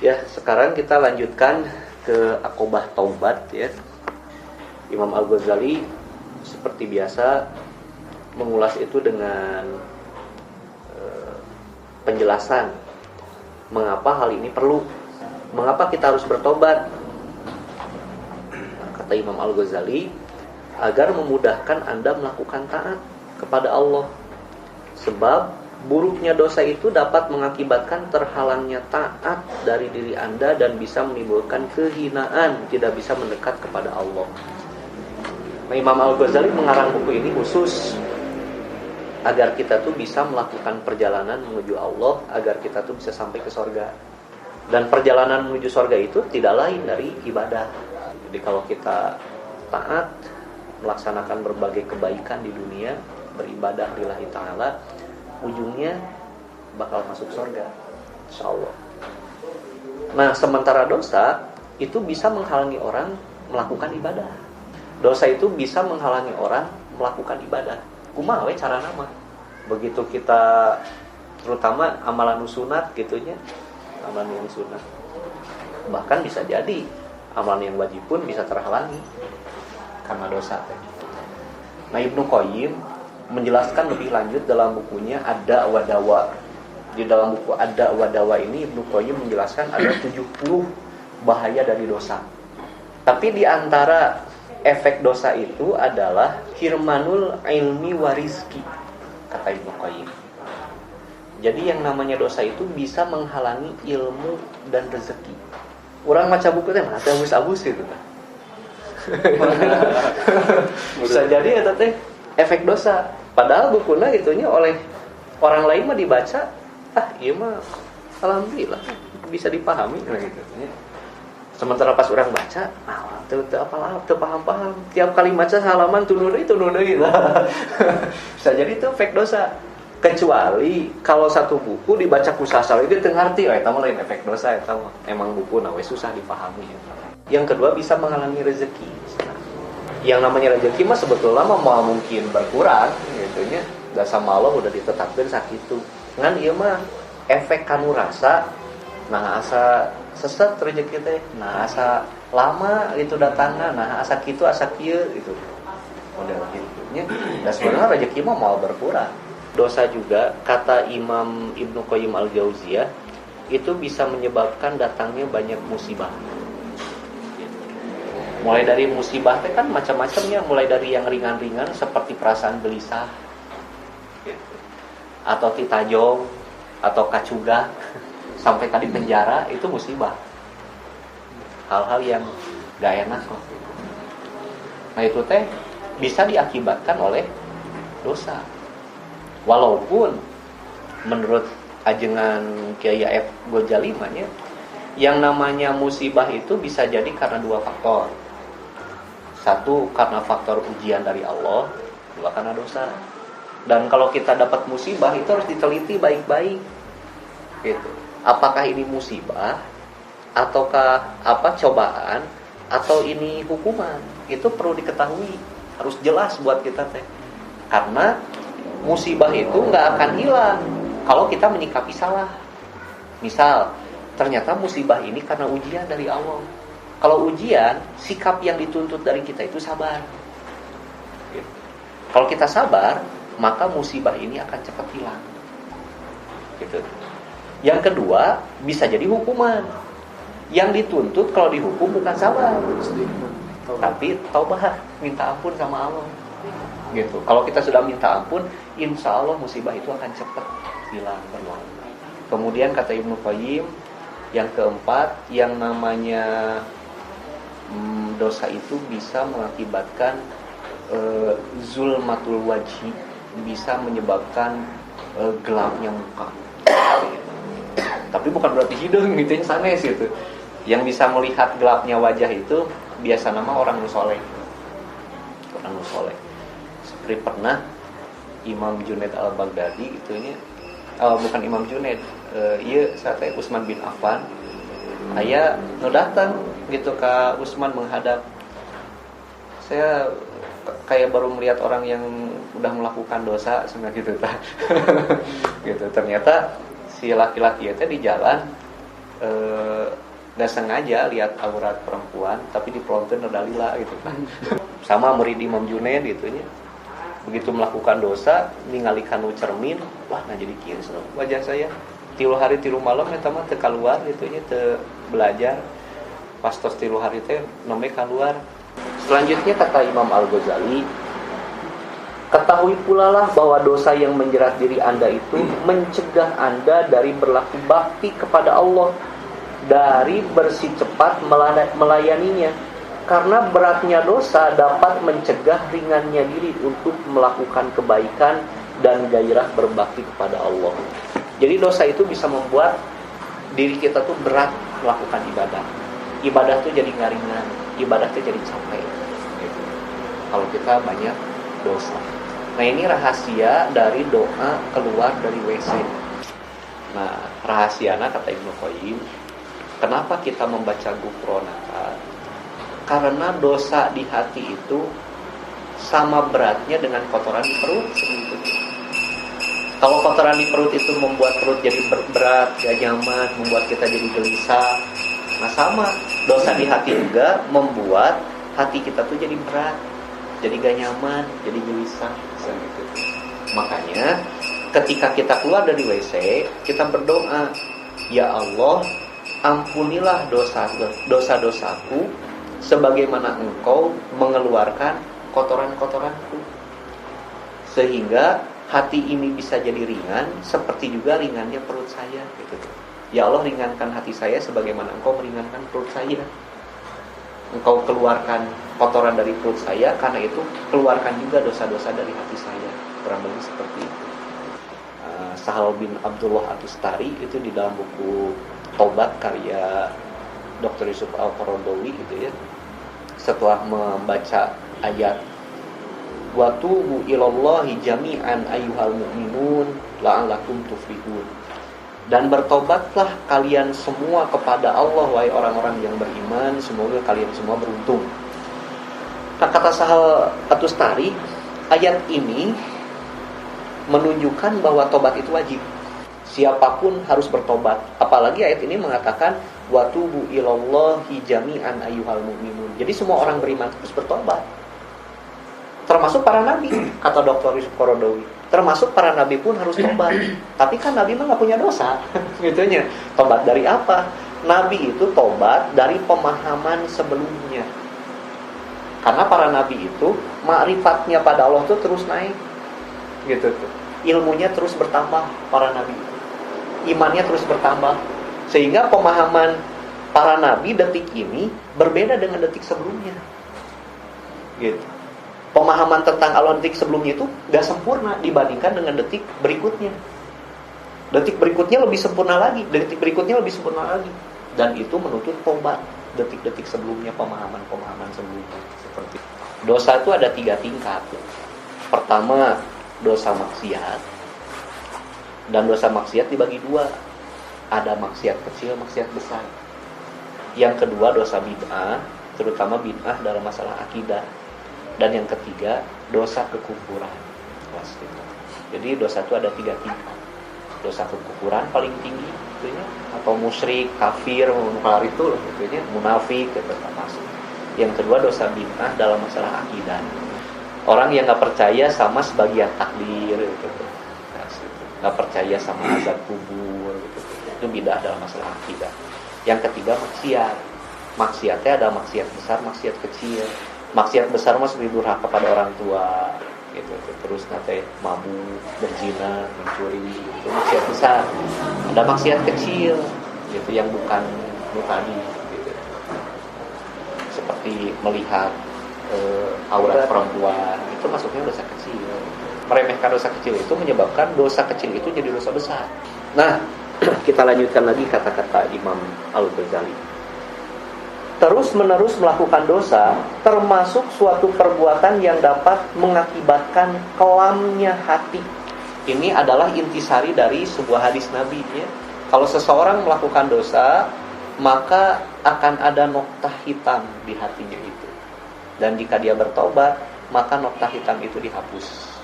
Ya, sekarang kita lanjutkan ke Aqobah Taubat ya. Imam Al-Ghazali seperti biasa mengulas itu dengan penjelasan mengapa hal ini perlu, mengapa kita harus bertobat. Kata Imam Al-Ghazali, agar memudahkan Anda melakukan taat kepada Allah. Sebab buruknya dosa itu dapat mengakibatkan terhalangnya taat dari diri Anda dan bisa menimbulkan kehinaan, tidak bisa mendekat kepada Allah. Nah, Imam Al-Ghazali mengarang buku ini khusus agar kita tuh bisa melakukan perjalanan menuju Allah, agar kita tuh bisa sampai ke surga. Dan perjalanan menuju surga itu tidak lain dari ibadah. Jadi kalau kita taat, melaksanakan berbagai kebaikan di dunia, beribadah lillahi ta'ala, ujungnya bakal masuk surga, insyaallah. Nah, sementara dosa itu bisa menghalangi orang melakukan ibadah. Dosa itu bisa menghalangi orang melakukan ibadah. Kumaha we cara nama? Begitu kita, terutama amalan sunat gitunya, amalan yang sunat. Bahkan bisa jadi amalan yang wajib pun bisa terhalangi karena dosa. Nah, Ibnu Qayyim menjelaskan lebih lanjut dalam bukunya Ada wa Dawa. Di dalam buku Ada wa Dawa ini Ibnu Qayyim menjelaskan ada 70 bahaya dari dosa. Tapi di antara efek dosa itu adalah hirmanul ilmi warizki, kata Ibnu Qayyim. Jadi yang namanya dosa itu bisa menghalangi ilmu dan rezeki. Orang maca buku teh mah teh abus-abus gitu kan. Bisa jadi eta teh efek dosa. Padahal bukunya gitunya oleh orang lain mah dibaca, iya mah alhamdulillah bisa dipahami gitu. Sementara pas orang baca, teu paham-paham. Tiap kali baca halaman tunun gitu. Bisa jadi itu efek dosa. Kecuali kalau satu buku dibaca ku sasal itu teu ngarti, eta mah lain efek dosa, eta mah emang buku we susah dipahami. Yang kedua bisa menghalangi rezeki. Yang namanya rezeki mah sebetulnya mah mungkin berkurang gitunya, da sama Allah udah ditetapkeun sakitu. Ngan ieu mah efek kanu rasa, nah asa sesat rezeki teh, nah asa lama gitu datangna, nah asa kitu asa kieu gitu. Model kitu nya. Da sebenarnya rezeki mah mau berkurang. Dosa juga kata Imam Ibnu Qayyim Al-Jauziyah itu bisa menyebabkan datangnya banyak musibah. Mulai dari musibah teh kan macam-macamnya, mulai dari yang ringan-ringan seperti perasaan gelisah gitu. Atau titajong atau kacugah sampai tadi penjara, itu musibah. Hal-hal yang gak enak kok. Nah itu teh bisa diakibatkan oleh dosa. Walaupun menurut ajengan Kiai F. Ghazali yang namanya musibah itu bisa jadi karena dua faktor. Satu karena faktor ujian dari Allah, dua karena dosa. Dan kalau kita dapat musibah itu harus diteliti baik-baik. Gitu. Apakah ini musibah ataukah cobaan atau ini hukuman? Itu perlu diketahui, harus jelas buat kita teh. Karena musibah itu enggak akan hilang kalau kita menyikapi salah. Misal, ternyata musibah ini karena ujian dari Allah. Kalau ujian, sikap yang dituntut dari kita itu sabar. Kalau kita sabar, maka musibah ini akan cepat hilang. Gitu. Yang kedua, bisa jadi hukuman. Yang dituntut kalau dihukum bukan sabar, tapi taubat, minta ampun sama Allah. Gitu. Kalau kita sudah minta ampun, insya Allah musibah itu akan cepat hilang berlalu. Kemudian kata Ibnu Qayyim, yang keempat, yang namanya dosa itu bisa mengakibatkan zulmatul wajhi, bisa menyebabkan gelapnya muka. Tapi bukan berarti hidung gitu yang sanes gitu. Yang bisa melihat gelapnya wajah itu biasa nama orang musoleh. Orang musoleh. Seperti pernah Imam Junaid Al-Baghdadi itunya, bukan Imam Junaid, iya saatnya Utsman bin Affan, aya nu datang gitu ke Utsman menghadap. Saya kayak baru melihat orang yang udah melakukan dosa sebenarnya gitu. Gitu. Ternyata si laki-laki itu di jalan nggak sengaja lihat aurat perempuan tapi dipelonton ada lila gitu kan. Sama murid Imam Junaid gitu nya. Begitu melakukan dosa ninggalikan cermin, wah nah jadi kieu wajah saya. 3 hari 3 malam eta mah teu kaluar gitu nya, teu belajar. Pas tos 3 hari teh neme keluar. Selanjutnya kata Imam Al-Ghazali, ketahui pula lah bahwa dosa yang menjerat diri Anda itu mencegah Anda dari berlaku bakti kepada Allah, dari bersih cepat melayaninya. Karena beratnya dosa dapat mencegah ringannya diri untuk melakukan kebaikan dan gairah berbakti kepada Allah. Jadi dosa itu bisa membuat diri kita tuh berat melakukan ibadah. Ibadah tuh jadi ngaringan, ibadah tuh jadi capek gitu. Kalau kita banyak dosa. Nah ini rahasia dari doa keluar dari WC. Nah rahasiana kata Ibnu Qayyim, kenapa kita membaca Ghufranaka? Karena dosa di hati itu sama beratnya dengan kotoran di perut sebetulnya. Kalau kotoran di perut itu membuat perut jadi berat, gak nyaman, membuat kita jadi gelisah. Nah sama, dosa di hati juga membuat hati kita tuh jadi berat, jadi gak nyaman, jadi gelisah. Gitu. Makanya ketika kita keluar dari WC, kita berdoa, ya Allah, ampunilah dosa-dosaku sebagaimana Engkau mengeluarkan kotoran-kotoranku, sehingga hati ini bisa jadi ringan seperti juga ringannya perut saya gitu. Ya Allah, ringankan hati saya sebagaimana Engkau meringankan perut saya. Engkau keluarkan kotoran dari perut saya, karena itu keluarkan juga dosa-dosa dari hati saya. Kurang lebih seperti itu. Sahal bin Abdullah At-Tustari itu di dalam buku Tobat karya Dr. Yusuf Al-Qaradawi gitu ya, setelah membaca ayat wa tubu ilallahi jami'an ayyuhal mu'minun la'allakum tuflihun, dan bertobatlah kalian semua kepada Allah wahai orang-orang yang beriman, semoga kalian semua beruntung. Nah, kata Sahal At-Tustari, ayat ini menunjukkan bahwa tobat itu wajib. Siapapun harus bertobat. Apalagi ayat ini mengatakan wa tubu ilallahi jami'an ayyuhal mu'minun. Jadi semua orang beriman harus bertobat. Termasuk para nabi, kata Dr. Yusuf Qaradawi. Termasuk para nabi pun harus tobat. Tapi kan nabi mah enggak punya dosa. Gitunya. Tobat dari apa? Nabi itu tobat dari pemahaman sebelumnya. Karena para nabi itu ma'rifatnya pada Allah itu terus naik. Gitu tuh. Ilmunya terus bertambah para nabi itu. Imannya terus bertambah, sehingga pemahaman para nabi detik ini berbeda dengan detik sebelumnya. Gitu. Pemahaman tentang Allah detik sebelumnya itu gak sempurna dibandingkan dengan detik berikutnya. Detik berikutnya lebih sempurna lagi, detik berikutnya lebih sempurna lagi, dan itu menuntut tobat. Detik-detik sebelumnya, pemahaman-pemahaman sebelumnya. Seperti dosa itu ada 3 tingkat. Pertama, dosa maksiat. Dan dosa maksiat dibagi 2. Ada maksiat kecil, maksiat besar. Yang kedua dosa bid'ah, terutama bid'ah dalam masalah akidah. Dan yang ketiga dosa kekufuran. Jadi dosa itu ada 3 tingkat. Dosa kekufuran paling tinggi tentunya, atau musyrik, kafir, mungkar itu loh tentunya, munafik itu termasuk. Yang kedua dosa bid'ah dalam masalah akidah. Orang yang enggak percaya sama sebagian takdir gitu. Nggak percaya sama azab kubur gitu. Itu bid'ah dalam masalah akidah. Yang ketiga maksiat. Maksiatnya ada maksiat besar, maksiat kecil. Maksiat besar mah seperti durhaka pada orang tua gitu. Terus nanti mabuk, berzina, mencuri, itu maksiat besar. Ada maksiat kecil gitu yang bukan tadi gitu. Seperti melihat aurat perempuan, itu masuknya dosa kecil. Meremehkan dosa kecil itu menyebabkan dosa kecil itu jadi dosa besar. Nah, kita lanjutkan lagi kata-kata Imam Al-Ghazali. Terus-menerus melakukan dosa termasuk suatu perbuatan yang dapat mengakibatkan kelamnya hati. Ini adalah intisari dari sebuah hadis Nabi ya. Kalau seseorang melakukan dosa, maka akan ada noktah hitam di hatinya itu. Dan jika dia bertobat, maka noktah hitam itu dihapus.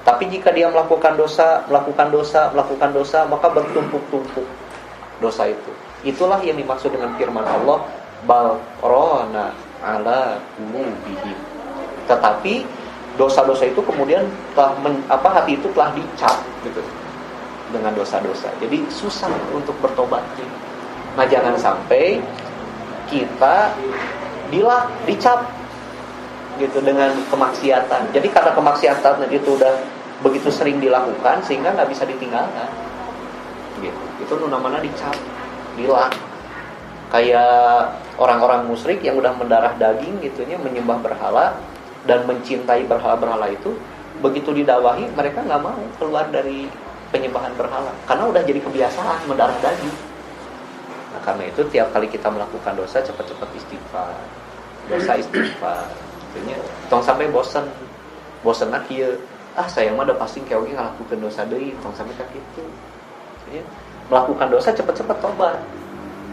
Tapi jika dia melakukan dosa, maka bertumpuk-tumpuk dosa itu. Itulah yang dimaksud dengan firman Allah, bal rana ala qulubihim. Tetapi dosa-dosa itu kemudian telah hati itu telah dicap gitu dengan dosa-dosa. Jadi susah untuk bertobat. Nah, jangan sampai kita dicap gitu dengan kemaksiatan. Jadi karena kemaksiatan itu udah begitu sering dilakukan sehingga nggak bisa ditinggalkan. Gitu. Itu namanya dicap, dilak. Kayak orang-orang musyrik yang udah mendarah daging gitunya, menyembah berhala dan mencintai berhala-berhala itu, begitu didawahi mereka nggak mau keluar dari penyembahan berhala karena udah jadi kebiasaan mendarah daging. Nah, karena itu tiap kali kita melakukan dosa cepat-cepat istighfar. Dosa istighfar. Gitunya. Tong sampai bosan nak kieu. Saya mah udah pasti kayak oge ngalakukeun dosa deui, tong sampai ka kitu. Ya. Melakukan dosa cepat-cepat tobat.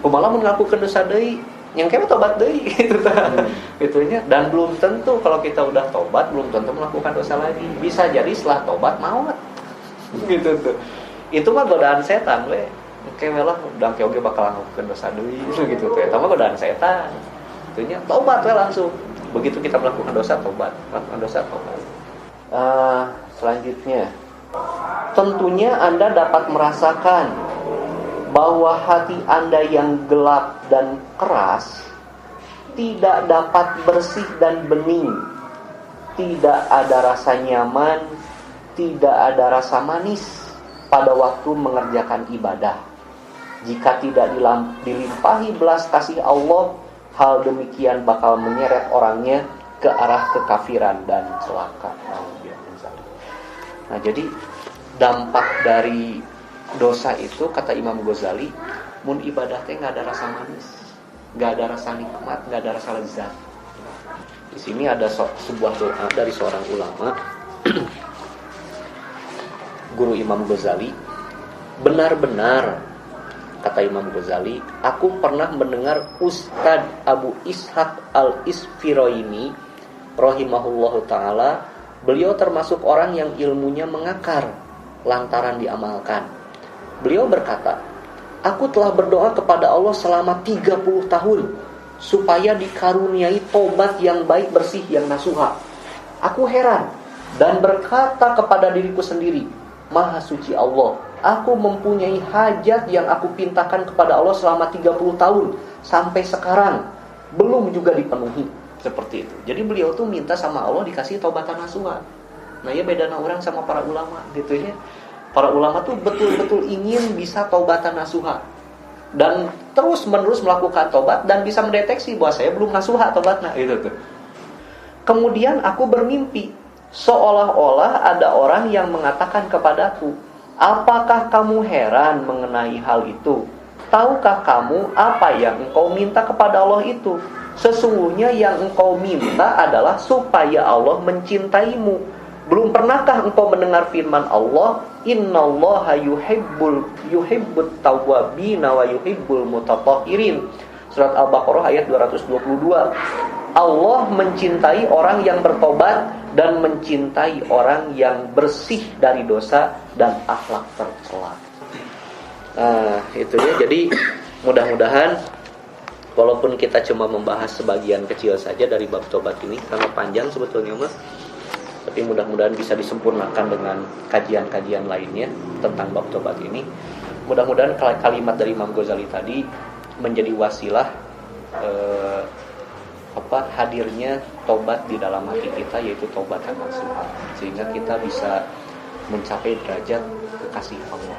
Kumaha mun ngalakukeun dosa deui, yang kayak tobat deui gitu tah. Gitunya. Dan belum tentu kalau kita udah tobat belum tentu melakukan dosa lagi. Bisa jadi setelah tobat maut. Gitu tuh. Itu mah godaan setan we. Kayak melah udah kayak oge bakal ngalakukeun dosa deui gitu tuh. Eta mah godaan setan. Gitunya. Tobat we langsung. Begitu kita melakukan dosa tobat, melakukan dosa tobat. Selanjutnya, tentunya Anda dapat merasakan bahwa hati Anda yang gelap dan keras tidak dapat bersih dan bening. Tidak ada rasa nyaman, tidak ada rasa manis pada waktu mengerjakan ibadah. Jika tidak dilimpahi belas kasih Allah, hal demikian bakal menyeret orangnya ke arah kekafiran dan celaka. Nah, jadi dampak dari dosa itu kata Imam Ghazali, mun ibadah teh nggak ada rasa manis, nggak ada rasa nikmat, nggak ada rasa lezat. Di sini ada sebuah doa dari seorang ulama, guru Imam Ghazali. Benar-benar, kata Imam Ghazali, aku pernah mendengar Ustadz Abu Ishaq al-Isfiraini rahimahullahu ta'ala. Beliau termasuk orang yang ilmunya mengakar lantaran diamalkan. Beliau berkata, aku telah berdoa kepada Allah selama 30 tahun supaya dikaruniai tobat yang baik, bersih, yang nasuha. Aku heran dan berkata kepada diriku sendiri, Maha suci Allah, aku mempunyai hajat yang aku pintakan kepada Allah selama 30 tahun sampai sekarang belum juga dipenuhi. Seperti itu. Jadi beliau tuh minta sama Allah dikasih taubatan nasuha. Nah, ya bedana orang sama para ulama gitu ya. Para ulama tuh betul-betul ingin bisa taubatan nasuha dan terus-menerus melakukan tobat dan bisa mendeteksi bahwa saya belum nasuha tobatna gitu tuh. Kemudian aku bermimpi seolah-olah ada orang yang mengatakan kepadaku, apakah kamu heran mengenai hal itu? Tahukah kamu apa yang engkau minta kepada Allah itu? Sesungguhnya yang engkau minta adalah supaya Allah mencintaimu. Belum pernahkah engkau mendengar firman Allah, Innallaha yuhibbut tawwabina wa yuhibbul mutatahhirin. Surat Al-Baqarah ayat 222. Allah mencintai orang yang bertobat dan mencintai orang yang bersih dari dosa dan akhlak tercela. Nah, itu ya. Jadi mudah-mudahan walaupun kita cuma membahas sebagian kecil saja dari bab tobat ini, karena panjang sebetulnya mas, tapi mudah-mudahan bisa disempurnakan dengan kajian-kajian lainnya tentang bab tobat ini. Mudah-mudahan kalimat dari Imam Ghazali tadi menjadi wasilah hadirnya tobat di dalam hati kita, yaitu tobat yang nasuha, sehingga kita bisa mencapai derajat kekasih Allah.